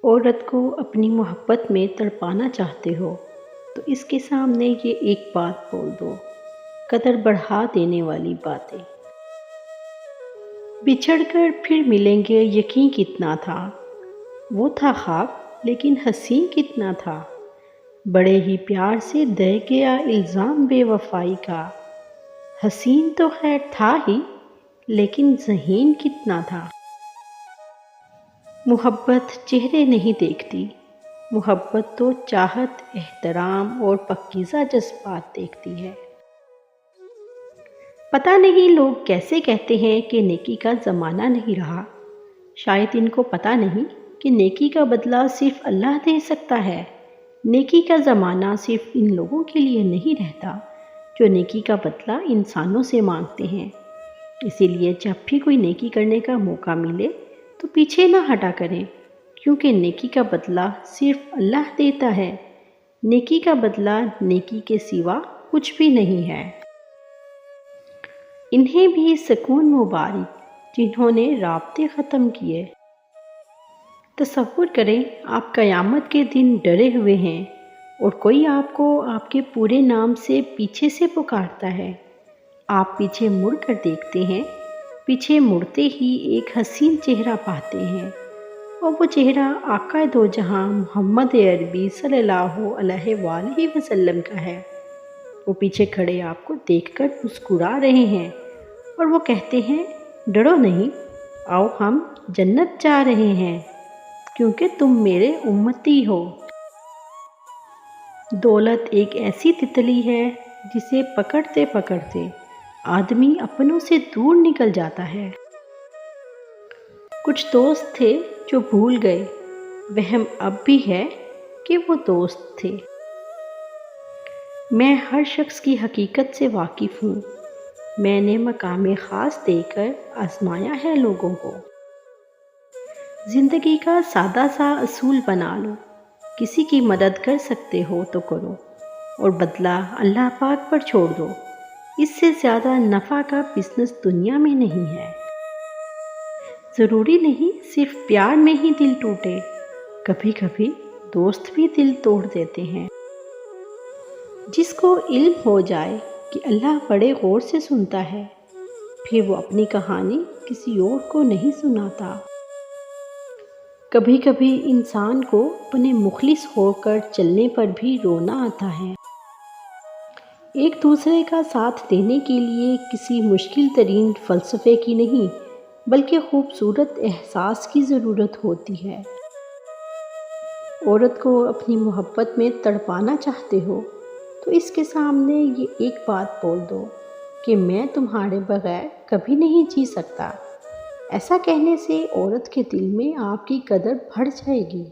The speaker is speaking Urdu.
عورت کو اپنی محبت میں تڑپانا چاہتے ہو تو اس کے سامنے یہ ایک بات بول دو، قدر بڑھا دینے والی باتیں۔ بچھڑ کر پھر ملیں گے یقین کتنا تھا، وہ تھا خواب لیکن حسین کتنا تھا، بڑے ہی پیار سے دے گیا الزام بے وفائی کا، حسین تو خیر تھا ہی لیکن ذہین کتنا تھا۔ محبت چہرے نہیں دیکھتی، محبت تو چاہت، احترام اور پاکیزہ جذبات دیکھتی ہے۔ پتہ نہیں لوگ کیسے کہتے ہیں کہ نیکی کا زمانہ نہیں رہا، شاید ان کو پتہ نہیں کہ نیکی کا بدلہ صرف اللہ دے سکتا ہے۔ نیکی کا زمانہ صرف ان لوگوں کے لیے نہیں رہتا جو نیکی کا بدلہ انسانوں سے مانگتے ہیں۔ اسی لیے جب بھی کوئی نیکی کرنے کا موقع ملے تو پیچھے نہ ہٹا کریں، کیونکہ نیکی کا بدلہ صرف اللہ دیتا ہے۔ نیکی کا بدلہ نیکی کے سوا کچھ بھی نہیں ہے۔ انہیں بھی سکون مبارک جنہوں نے رابطے ختم کیے۔ تصور کریں آپ قیامت کے دن ڈرے ہوئے ہیں اور کوئی آپ کو آپ کے پورے نام سے پیچھے سے پکارتا ہے۔ آپ پیچھے مڑ کر دیکھتے ہیں، پیچھے مڑتے ہی ایک حسین چہرہ پاتے ہیں، اور وہ چہرہ آقا دو جہاں محمد عربی صلی اللہ علیہ وآلہ وسلم کا ہے۔ وہ پیچھے کھڑے آپ کو دیکھ کر مسکرا رہے ہیں اور وہ کہتے ہیں، ڈرو نہیں، آؤ ہم جنت جا رہے ہیں کیونکہ تم میرے امتی ہو۔ دولت ایک ایسی تتلی ہے جسے پکڑتے پکڑتے آدمی اپنوں سے دور نکل جاتا ہے۔ کچھ دوست تھے جو بھول گئے، وہم اب بھی ہے کہ وہ دوست تھے۔ میں ہر شخص کی حقیقت سے واقف ہوں، میں نے مقام خاص دے کر آزمایا ہے لوگوں کو۔ زندگی کا سادہ سا اصول بنا لو، کسی کی مدد کر سکتے ہو تو کرو اور بدلہ اللہ پاک پر چھوڑ دو، اس سے زیادہ نفع کا بزنس دنیا میں نہیں ہے۔ ضروری نہیں صرف پیار میں ہی دل ٹوٹے، کبھی کبھی دوست بھی دل توڑ دیتے ہیں۔ جس کو علم ہو جائے کہ اللہ بڑے غور سے سنتا ہے، پھر وہ اپنی کہانی کسی اور کو نہیں سناتا۔ کبھی کبھی انسان کو اپنے مخلص ہو کر چلنے پر بھی رونا آتا ہے۔ ایک دوسرے کا ساتھ دینے کے لیے کسی مشکل ترین فلسفے کی نہیں بلکہ خوبصورت احساس کی ضرورت ہوتی ہے۔ عورت کو اپنی محبت میں تڑپانا چاہتے ہو تو اس کے سامنے یہ ایک بات بول دو کہ میں تمہارے بغیر کبھی نہیں جی سکتا۔ ایسا کہنے سے عورت کے دل میں آپ کی قدر بڑھ جائے گی۔